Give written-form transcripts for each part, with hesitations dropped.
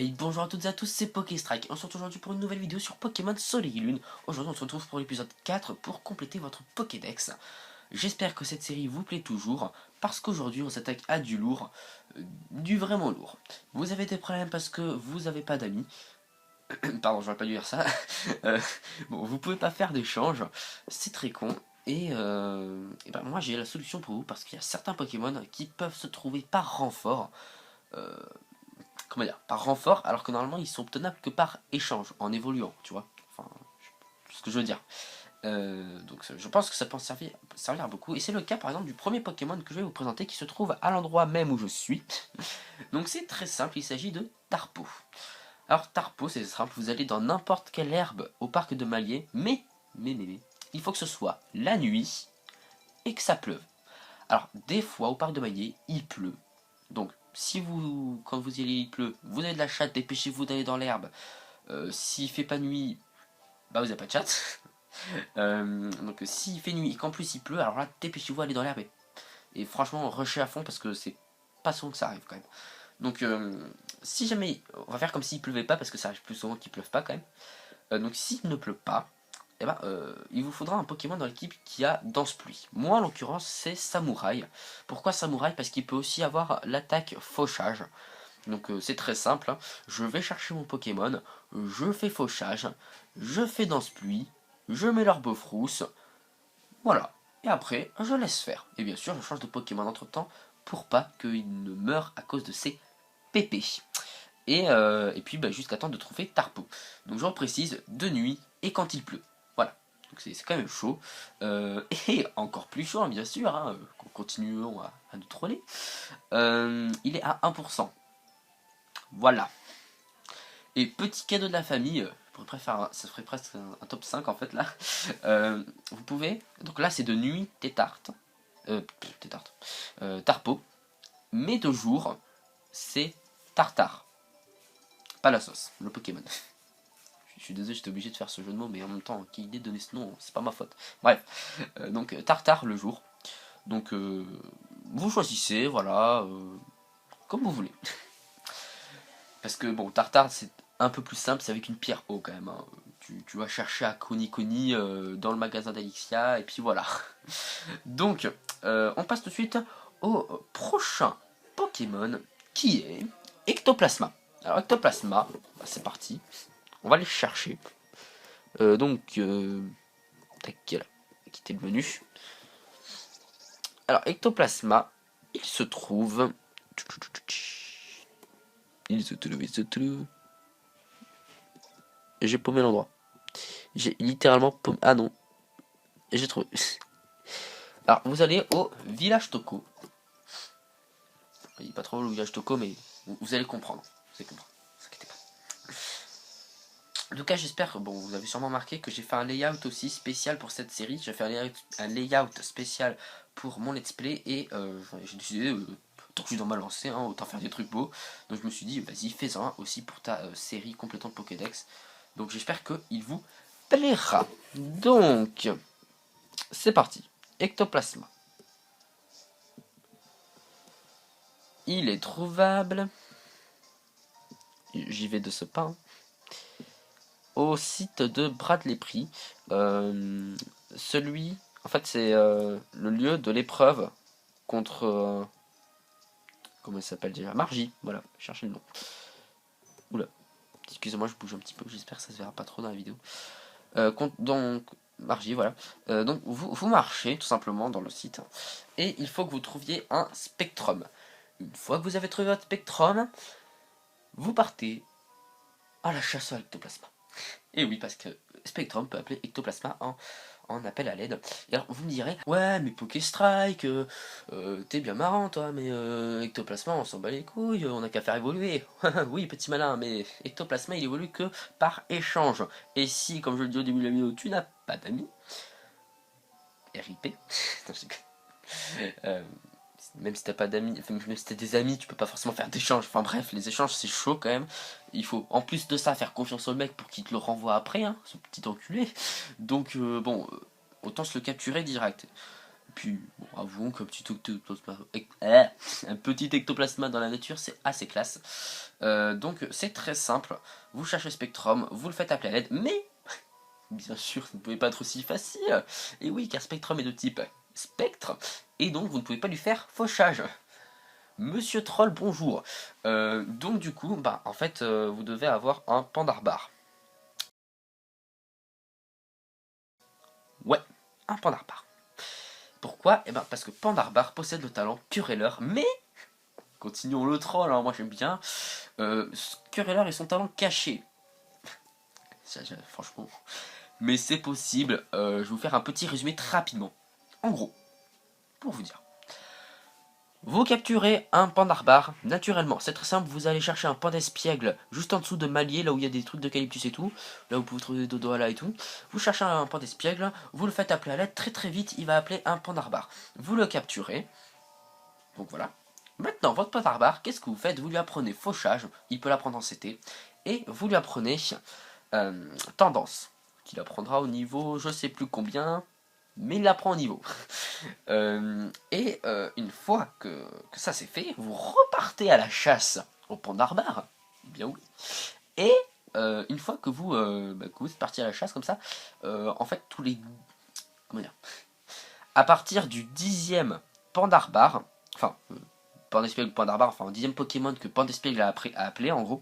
Et bonjour à toutes et à tous, c'est PokéStrike. On se retrouve aujourd'hui pour une nouvelle vidéo sur Pokémon Soleil et Lune. Aujourd'hui on se retrouve pour l'épisode 4 pour compléter votre Pokédex. J'espère que cette série vous plaît toujours, parce qu'aujourd'hui on s'attaque à du lourd, du vraiment lourd. Vous avez des problèmes parce que vous n'avez pas d'amis. Pardon, j'aurais pas dû dire ça. Euh, bon, vous pouvez pas faire d'échange, c'est très con. Et ben moi j'ai la solution pour vous, parce qu'il y a certains Pokémon qui peuvent se trouver par renfort. Euh, Comment dire, par renfort, alors que normalement ils sont obtenables que par échange, en évoluant, tu vois. Enfin, ce que je veux dire. Donc je pense que ça peut en servir à beaucoup. Et c'est le cas par exemple du premier Pokémon que je vais vous présenter qui se trouve à l'endroit même où je suis. Donc c'est très simple, il s'agit de Tarpo. Alors Tarpo c'est simple, vous allez dans n'importe quelle herbe au parc de Malier, mais, il faut que ce soit la nuit et que ça pleuve. Alors des fois au parc de Malier il pleut, donc si vous, quand vous y allez il pleut, vous avez de la chatte, dépêchez-vous d'aller dans l'herbe. S'il fait pas nuit, bah vous avez pas de chatte. Donc s'il fait nuit et qu'en plus il pleut, alors là dépêchez-vous d'aller dans l'herbe et franchement rushez à fond parce que c'est pas souvent que ça arrive quand même. Donc si jamais, on va faire comme s'il pleuvait pas parce que ça arrive plus souvent qu'il pleuve pas quand même. Donc s'il ne pleut pas, eh ben, il vous faudra un Pokémon dans l'équipe qui a Danse Pluie. Moi en l'occurrence c'est Samouraï. Pourquoi Samouraï? Parce qu'il peut aussi avoir l'attaque Fauchage. Donc c'est très simple, hein. Je vais chercher mon Pokémon, je fais Fauchage, je fais Danse Pluie, je mets l'herbe frousse, voilà. Et après, je laisse faire. Et bien sûr, je change de Pokémon entre temps pour pas qu'il ne meure à cause de ses pépés. Et puis jusqu'à temps de trouver Tarpo. Donc je reprécise, de nuit et quand il pleut. Voilà. Donc c'est quand même chaud. Et encore plus chaud, hein, bien sûr, hein, continuons à nous troller. Il est à 1%. Voilà. Et petit cadeau de la famille, ça ferait presque un top 5 en fait là. Vous pouvez, donc là c'est de nuit Tétarte, Tétarte, Tarpo, mais de jour c'est Tartare. Pas la sauce, le Pokémon. Je suis désolé, j'étais obligé de faire ce jeu de mots, mais en même temps, qui idée de donner ce nom, c'est pas ma faute. Bref, donc Tartare le jour. Donc vous choisissez, voilà, comme vous voulez. Parce que bon, Tartare c'est un peu plus simple, c'est avec une pierre O quand même, hein. Tu vas chercher à Koni dans le magasin d'Alixia, et puis voilà. Donc, on passe tout de suite au prochain Pokémon, qui est Ectoplasma. Alors Ectoplasma, bah, c'est parti, on va aller chercher. Tac, quitter le menu. Alors Ectoplasma, il se trouve... J'ai paumé l'endroit. J'ai littéralement paumé... Ah non. J'ai trouvé. Alors, vous allez au village Toko. Il n'est pas trop le village Toko, mais vous allez comprendre. Vous allez comprendre. Ne vous inquiétez pas. En tout cas, j'espère, bon, vous avez sûrement remarqué que j'ai fait un layout aussi spécial pour cette série. J'ai fait un layout spécial pour mon let's play et j'ai décidé, tant que je suis dans ma lancée, hein, autant faire des trucs beaux. Donc je me suis dit, vas-y, fais-en un aussi pour ta série complétant de Pokédex. Donc j'espère qu'il vous plaira. Donc, c'est parti. Ectoplasma. Il est trouvable. J'y vais de ce pas. Hein. Au site de Bradley Prix. Celui, en fait, c'est le lieu de l'épreuve contre. Comment il s'appelle déjà? Margie, voilà, cherchez le nom. Oula, excusez-moi, je bouge un petit peu, j'espère que ça se verra pas trop dans la vidéo. Donc, Margie, voilà. Donc, vous marchez tout simplement dans le site et il faut que vous trouviez un spectrum. Une fois que vous avez trouvé votre spectrum, vous partez à la chasse à l'ectoplasma. Et oui, parce que Spectrum peut appeler Ectoplasma en appel à l'aide. Et alors, vous me direz, ouais, mais PokéStrike, t'es bien marrant, toi, mais Ectoplasma, on s'en bat les couilles, on n'a qu'à faire évoluer. Oui, petit malin, mais Ectoplasma, il évolue que par échange. Et si, comme je le dis au début de la vidéo, tu n'as pas d'amis, RIP, même si t'as pas d'amis, enfin, même si t'as des amis, tu peux pas forcément faire d'échanges. Enfin bref, les échanges c'est chaud quand même. Il faut en plus de ça faire confiance au mec pour qu'il te le renvoie après, hein, ce petit enculé. Donc autant se le capturer direct. puis, bon, avouons qu'un petit un petit ectoplasma dans la nature, c'est assez classe. Donc, c'est très simple. Vous cherchez Spectrum, vous le faites appeler à l'aide, mais, bien sûr, vous ne pouvez pas être aussi facile. Et oui, car Spectrum est de type spectre, et donc vous ne pouvez pas lui faire fauchage. Monsieur Troll, bonjour. Donc, du coup, bah, en fait, vous devez avoir un Pandarbar. Ouais, un Pandarbar. Pourquoi? Eh ben parce que Pandarbar possède le talent Querelleur, mais continuons le troll, hein, moi j'aime bien. Querelleur est son talent caché. Franchement. Mais c'est possible. Je vais vous faire un petit résumé très rapidement. En gros, pour vous dire. Vous capturez un Pandarbar, naturellement, c'est très simple, vous allez chercher un Pandespiègle juste en dessous de Malier, là où il y a des trucs d'eucalyptus et tout, là où vous pouvez trouver des Dodoala et tout. Vous cherchez un Pandespiègle, vous le faites appeler à l'aide, très très vite, il va appeler un Pandarbar. Vous le capturez, donc voilà. Maintenant, votre Pandarbar, qu'est-ce que vous faites? Vous lui apprenez Fauchage, il peut l'apprendre en CT, et vous lui apprenez Tendance, qu'il apprendra au niveau, je sais plus combien, mais il l'apprend au niveau. Une fois que ça c'est fait, vous repartez à la chasse au Pandarbar, bien oui. Et une fois que que vous êtes parti à la chasse comme ça, en fait tous les... Comment dire? À partir du 10e Pandarbar, enfin, Pandespiègle ou Pandarbar, enfin, 10e Pokémon que Pandespiègle a appelé en gros,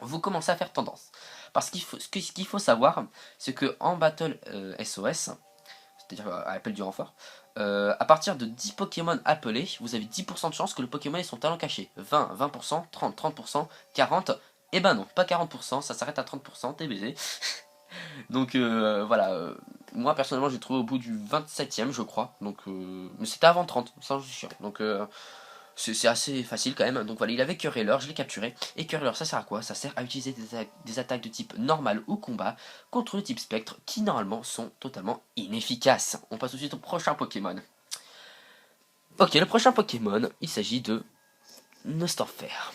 vous commencez à faire tendance. Parce ce qu'il faut savoir, c'est que en Battle SOS, c'est-à-dire à l'appel du renfort, à partir de 10 Pokémon appelés, vous avez 10% de chance que le Pokémon ait son talent caché. 20, 20%, 30, 30%, 40, et ben non, pas 40%, ça s'arrête à 30%, t'es baisé. Donc voilà, moi personnellement j'ai trouvé au bout du 27ème je crois, donc mais c'était avant 30, ça je suis sûr. Donc c'est assez facile quand même. Donc voilà, il avait Querelleur, je l'ai capturé. Et Querelleur, ça sert à quoi? Ça sert à utiliser des attaques de type normal ou combat contre le type spectre qui normalement sont totalement inefficaces. On passe tout de suite au prochain Pokémon. Ok, le prochain Pokémon, il s'agit de Nostanfer.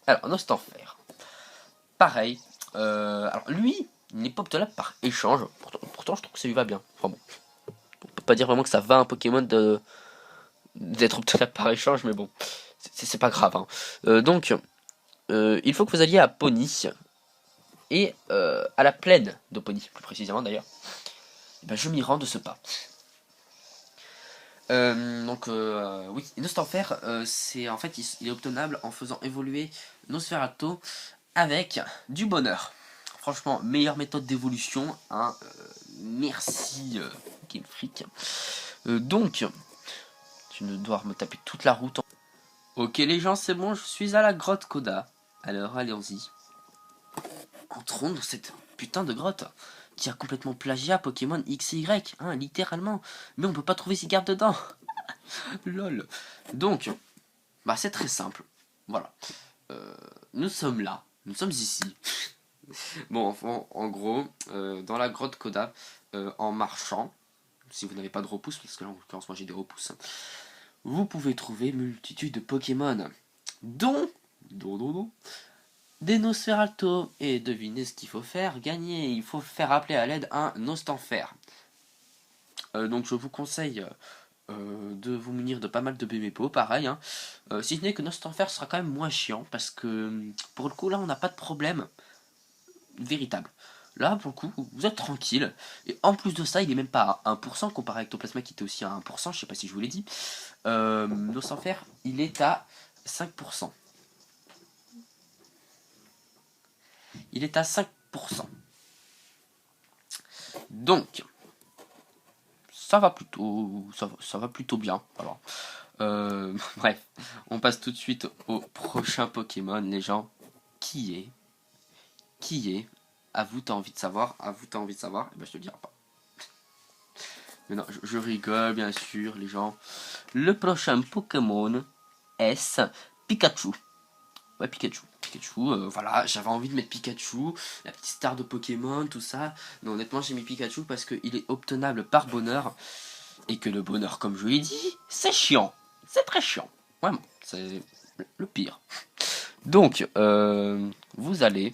Alors, Nostanfer. Pareil. Alors, lui, il n'est pas optable par échange. Pourtant, je trouve que ça lui va bien. Enfin bon. On peut pas dire vraiment que ça va un Pokémon d'être optable par échange, mais bon. C'est pas grave. Hein. Il faut que vous alliez à Pony et à la plaine de Pony, plus précisément d'ailleurs. Et ben, je m'y rends de ce pas. Oui, Nostanfer, c'est en fait il est obtenable en faisant évoluer Nosferatu avec du bonheur. Franchement, meilleure méthode d'évolution. Hein, merci Game Freak. Donc, tu ne dois me taper toute la route. Ok les gens, c'est bon, je suis à la grotte Koda. Alors allons-y. Entrons dans cette putain de grotte qui a complètement plagiat Pokémon X et Y, hein, littéralement. Mais on peut pas trouver ces cartes dedans. Lol. Donc, bah c'est très simple. Voilà. Nous sommes là. Nous sommes ici. Bon, en gros, dans la grotte Koda, en marchant, si vous n'avez pas de repousse, parce que là en l'occurrence moi j'ai des repousses, vous pouvez trouver multitude de Pokémon, dont des Nosferatu. Et devinez ce qu'il faut faire, gagner, il faut faire appeler à l'aide un Nostanfer. Donc je vous conseille de vous munir de pas mal de BMPO, pareil. Hein. Si ce n'est que Nostanfer sera quand même moins chiant, parce que pour le coup là on n'a pas de problème véritable. Là, pour le coup, vous êtes tranquille. Et en plus de ça, il est même pas à 1% comparé à Ectoplasma qui était aussi à 1%, je sais pas si je vous l'ai dit. Nostanfer, il est à 5%. Il est à 5%. Donc, ça va plutôt bien. Alors, bref, on passe tout de suite au prochain Pokémon, les gens. Qui est À vous, t'as envie de savoir. À vous, t'as envie de savoir. Et ben, je te le dirai pas. Mais non, je rigole, bien sûr, les gens. Le prochain Pokémon est Pikachu. Ouais, Pikachu. Voilà, j'avais envie de mettre Pikachu, la petite star de Pokémon, tout ça. Mais honnêtement, j'ai mis Pikachu parce qu'il est obtenable par bonheur. Et que le bonheur, comme je l'ai dit, c'est chiant. C'est très chiant. Vraiment, c'est le pire. Donc, vous allez...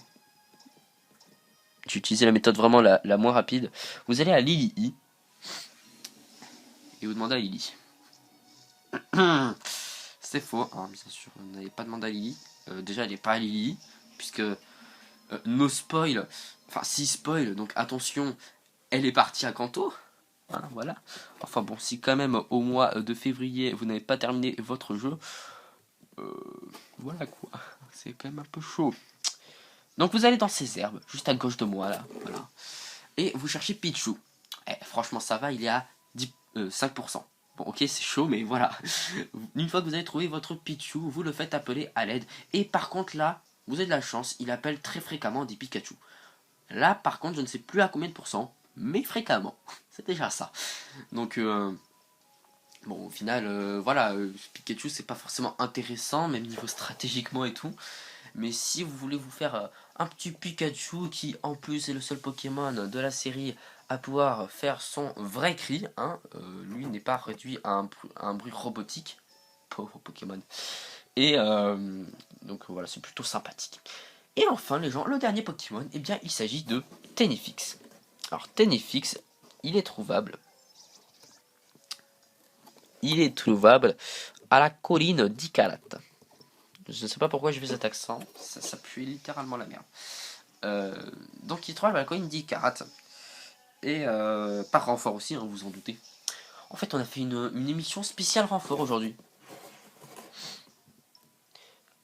J'ai utilisé la méthode vraiment la moins rapide. Vous allez à Lily. et vous demandez à Lily. C'est faux, hein, bien sûr, vous n'avez pas demandé à Lily. Déjà, elle n'est pas à Lily, puisque no spoil, enfin si spoil, donc attention, elle est partie à Kanto. Voilà. Enfin bon, si quand même au mois de février vous n'avez pas terminé votre jeu, voilà quoi, c'est quand même un peu chaud. Donc vous allez dans ces herbes, juste à gauche de moi là, voilà. Et vous cherchez Pichu. Franchement ça va, il est à 5%. Bon ok c'est chaud mais voilà. Une fois que vous avez trouvé votre Pichu, vous le faites appeler à l'aide. Et par contre là, vous avez de la chance, il appelle très fréquemment des Pikachu. Là par contre je ne sais plus à combien de pourcents, mais fréquemment. C'est déjà ça. Donc bon au final voilà, Pikachu c'est pas forcément intéressant, même niveau stratégiquement et tout. Mais si vous voulez vous faire un petit Pikachu qui en plus est le seul Pokémon de la série à pouvoir faire son vrai cri, hein, lui n'est pas réduit à un bruit robotique, pauvre Pokémon. Et donc voilà, c'est plutôt sympathique. Et enfin les gens, le dernier Pokémon, eh bien il s'agit de Tenefix. Alors Tenefix, il est trouvable à la colline d'Ikarat. Je ne sais pas pourquoi j'ai fait cet accent, ça pue littéralement la merde. Donc il trouve la colline d'Ikarat. Et par renfort aussi, hein, vous en doutez. En fait, on a fait une émission spéciale renfort aujourd'hui.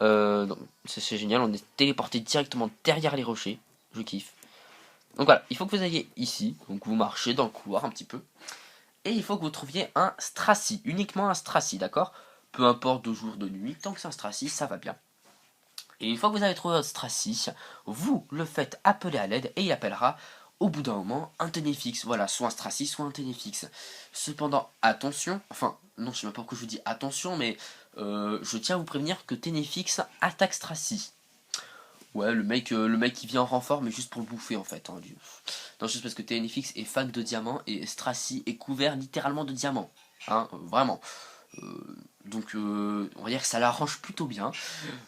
C'est génial, on est téléporté directement derrière les rochers. Je kiffe. Donc voilà, il faut que vous alliez ici. Donc vous marchez dans le couloir un petit peu. Et il faut que vous trouviez un Stracy. Uniquement un Stracy, d'accord? Peu importe de jour, de nuit. Tant que c'est un Stracy, ça va bien. Et une fois que vous avez trouvé votre Stracy, vous le faites appeler à l'aide et il appellera au bout d'un moment un Tenefix. Voilà, soit un Stracy, soit un Tenefix. Cependant, attention, enfin, non, je sais même pas pourquoi je vous dis attention, mais je tiens à vous prévenir que Tenefix attaque Stracy. Ouais, le mec qui vient en renfort, mais juste pour le bouffer en fait. Hein, non, juste parce que Tenefix est fan de diamants et Stracy est couvert littéralement de diamants. Hein, vraiment. Donc on va dire que ça l'arrange plutôt bien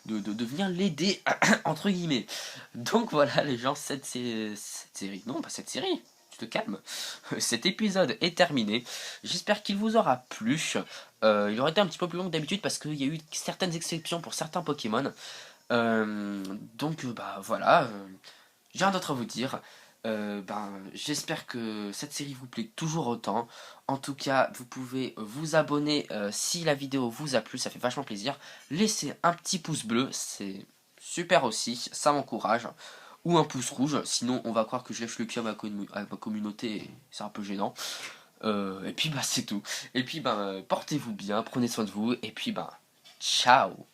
de venir l'aider entre guillemets. Donc voilà les gens, cette série, non pas cette série, tu te calmes, cet épisode est terminé. J'espère qu'il vous aura plu. Il aurait été un petit peu plus long que d'habitude parce qu'il y a eu certaines exceptions pour certains Pokémon. Donc bah voilà, j'ai rien d'autre à vous dire. J'espère que cette série vous plaît toujours autant. En tout cas, vous pouvez vous abonner si la vidéo vous a plu, ça fait vachement plaisir. Laissez un petit pouce bleu, c'est super aussi, ça m'encourage. Ou un pouce rouge, sinon on va croire que je lèche le cul à ma communauté, et c'est un peu gênant. Et puis bah c'est tout. Et puis portez-vous bien, prenez soin de vous, et puis ciao.